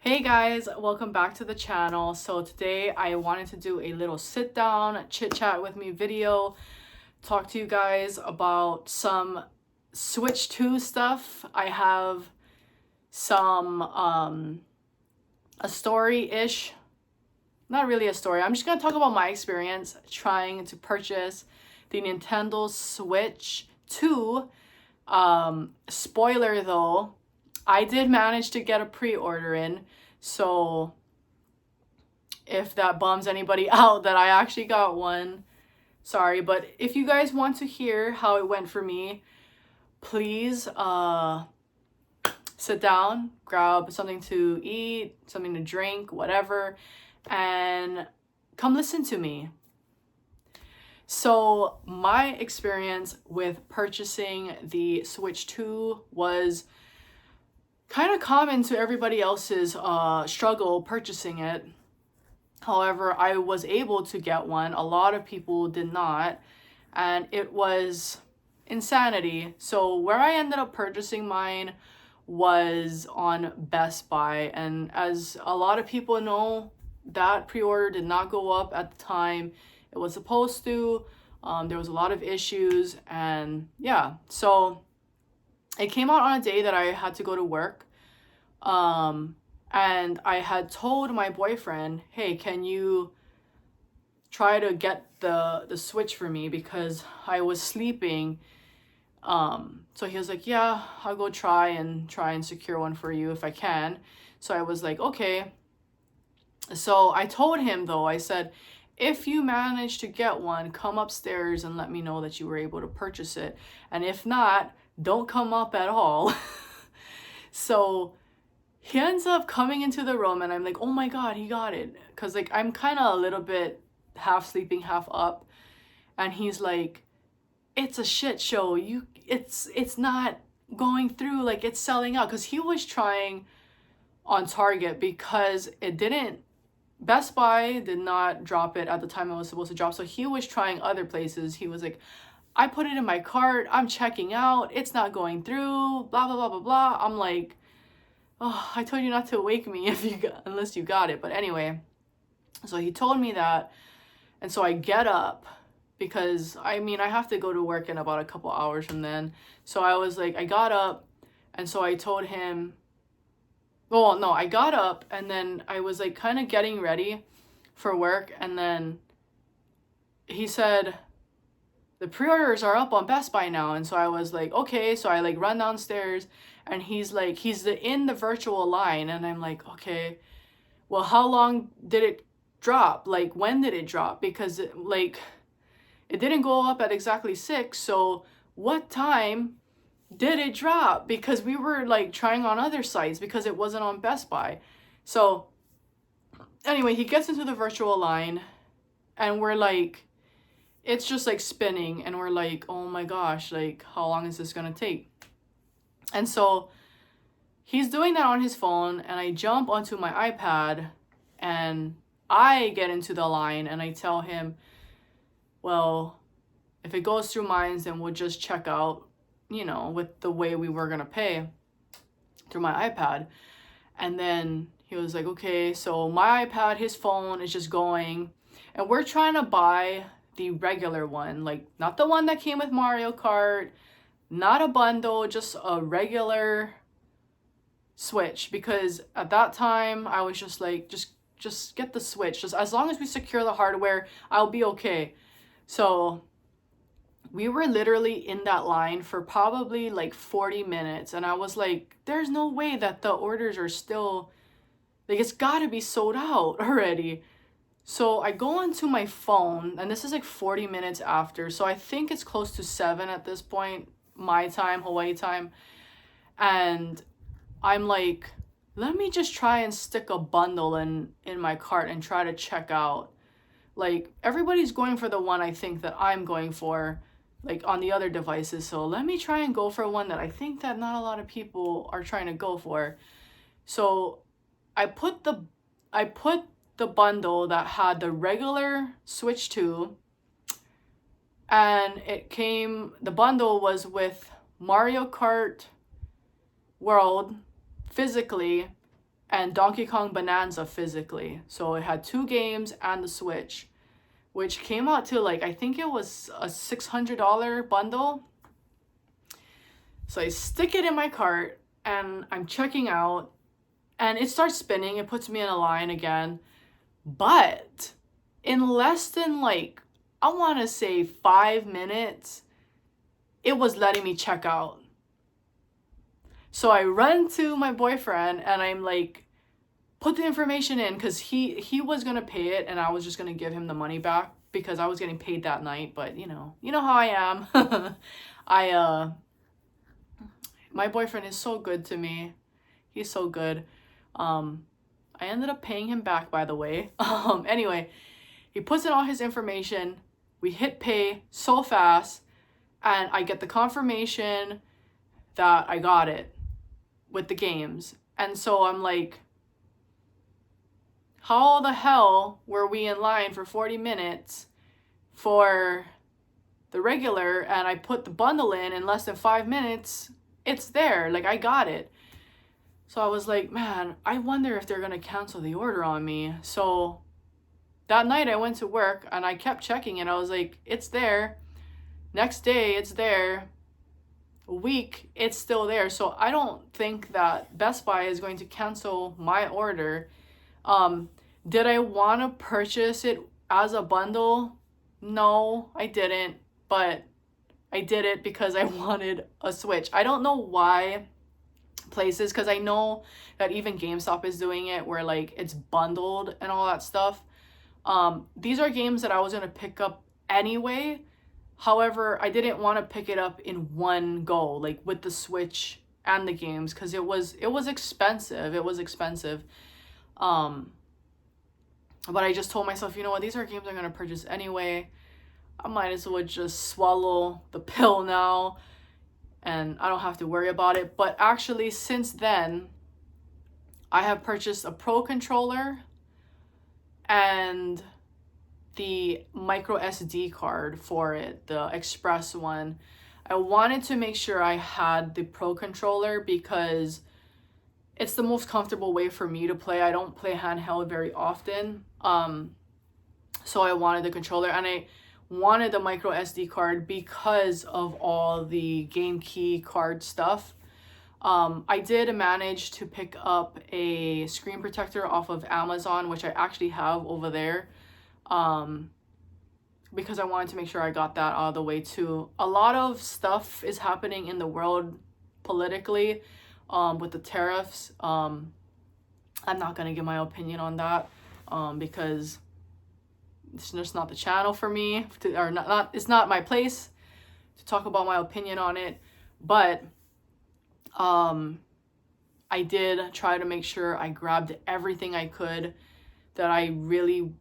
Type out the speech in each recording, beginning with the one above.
Hey guys, welcome back to the channel. So today I wanted to do a little sit down chit chat with me video, talk to you guys about some Switch 2 stuff. I have some a story-ish, not really a story. I'm just gonna talk about my experience trying to purchase the Nintendo Switch 2. Spoiler though, I did manage to get a pre-order in, so if that bums anybody out that I actually got one, sorry. But if you guys want to hear how it went for me, please sit down, grab something to eat, something to drink, whatever, and come listen to me. So my experience with purchasing the Switch 2 was kind of common to everybody else's struggle purchasing it. However, I was able to get one. A lot of people did not, and it was insanity. So where I ended up purchasing mine was on Best Buy, and as a lot of people know, that pre-order did not go up at the time it was supposed to. There was a lot of issues, and yeah, so it came out on a day that I had to go to work. And I had told my boyfriend, hey, can you try to get the Switch for me, because I was sleeping. So he was like, yeah, I'll go try and secure one for you if I can. So I was like, okay. So I told him though, I said, if you manage to get one, come upstairs and let me know that you were able to purchase it. And if not, don't come up at all. So he ends up coming into the room and I'm like, oh my God, he got it. Cause like, I'm kind of a little bit half sleeping, half up. And he's like, it's a shit show. It's not going through, like it's selling out. Cause he was trying on Target because it didn't, Best Buy did not drop it at the time it was supposed to drop. So he was trying other places. He was like, I put it in my cart. I'm checking out. It's not going through, blah, blah, blah, blah, blah. I'm like, oh, I told you not to wake me unless you got it. But anyway, so he told me that. And so I get up because I have to go to work in about a couple hours from then. So I was like, I got up. And so I told him, well, no, I got up and then I was like kind of getting ready for work. And then he said, the pre-orders are up on Best Buy now. And so I was like, okay. So I like run downstairs and he's like, in the virtual line. And I'm like, okay, well, how long did it drop? Like, when did it drop? Because it didn't go up at exactly 6. So what time did it drop? Because we were like trying on other sites because it wasn't on Best Buy. So anyway, he gets into the virtual line and we're like, it's just like spinning and we're like, oh my gosh, like how long is this gonna take? And so he's doing that on his phone and I jump onto my iPad and I get into the line and I tell him, well, if it goes through mines, then we'll just check out, with the way we were gonna pay through my iPad. And then he was like, okay, so my iPad, his phone is just going and we're trying to buy the regular one, like not the one that came with Mario Kart, not a bundle, just a regular Switch, because at that time I was just like, just get the Switch, just as long as we secure the hardware, I'll be okay. So we were literally in that line for probably like 40 minutes and I was like, there's no way that the orders are still, like it's gotta be sold out already. So I go onto my phone and this is like 40 minutes after, so I think it's close to 7 at this point, my time, Hawaii time. And I'm like, let me just try and stick a bundle in my cart and try to check out. Like everybody's going for the one I think that I'm going for, like on the other devices. So let me try and go for one that I think that not a lot of people are trying to go for. So I put the bundle that had the regular Switch 2, and the bundle was with Mario Kart World physically and Donkey Kong Bonanza physically. So it had 2 games and the Switch, which came out to like, I think it was a $600 bundle. So I stick it in my cart and I'm checking out, and it starts spinning. It puts me in a line again. But in less than like, I want to say 5 minutes, it was letting me check out. So I run to my boyfriend and I'm like, put the information in, because he was going to pay it and I was just going to give him the money back because I was getting paid that night. But you know how I am. My boyfriend is so good to me. He's so good. I ended up paying him back, by the way. Anyway, he puts in all his information. We hit pay so fast, and I get the confirmation that I got it with the games. And so I'm like, how the hell were we in line for 40 minutes for the regular, and I put the bundle in less than 5 minutes, it's there, like I got it. So I was like, man, I wonder if they're gonna cancel the order on me. So that night I went to work and I kept checking and I was like, it's there. Next day, it's there. A week, it's still there. So I don't think that Best Buy is going to cancel my order. Did I want to purchase it as a bundle? No, I didn't. But I did it because I wanted a Switch. I don't know why places, because I know that even GameStop is doing it where like it's bundled and all that stuff. These are games that I was going to pick up anyway. However, I didn't want to pick it up in one go, like with the Switch and the games, because it was expensive. It was expensive. But I just told myself, you know what, these are games I'm going to purchase anyway. I might as well just swallow the pill now and I don't have to worry about it. But actually, since then, I have purchased a Pro controller and the micro SD card for it, the express one. I wanted to make sure I had the Pro controller because it's the most comfortable way for me to play. I don't play handheld very often. So I wanted the controller, and I wanted the micro SD card because of all the game key card stuff. I did manage to pick up a screen protector off of Amazon, which I actually have over there, because I wanted to make sure I got that out of the way too. A lot of stuff is happening in the world politically, with the tariffs. I'm not gonna give my opinion on that, because it's just not the channel for me to, or not it's not my place to talk about my opinion on it. But I did try to make sure I grabbed everything I could that I really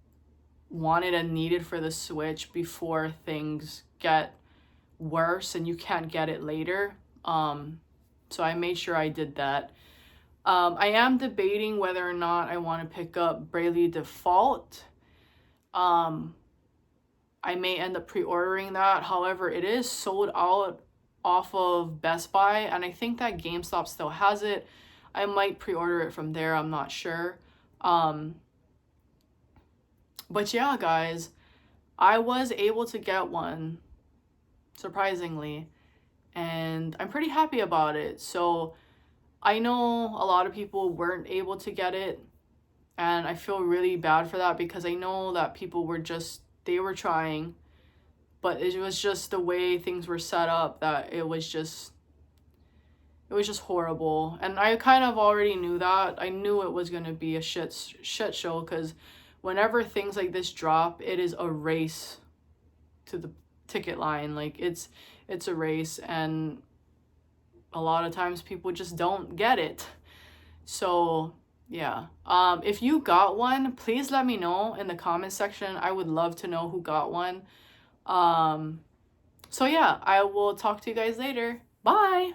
wanted and needed for the Switch before things get worse and you can't get it later. So I made sure I did that. I am debating whether or not I want to pick up Bravely Default. I may end up pre-ordering that. However, it is sold out off of Best Buy, and I think that GameStop still has it. I might pre-order it from there, I'm not sure. But yeah, guys, I was able to get one, surprisingly, and I'm pretty happy about it. So I know a lot of people weren't able to get it, and I feel really bad for that because I know that people were they were trying, but it was just the way things were set up that it was just horrible. And I kind of already knew that. I knew it was going to be a shit show, because whenever things like this drop, it is a race to the ticket line. Like it's a race, and a lot of times people just don't get it. So yeah, if you got one, please let me know in the comment section. I would love to know who got one. So yeah, I will talk to you guys later. Bye.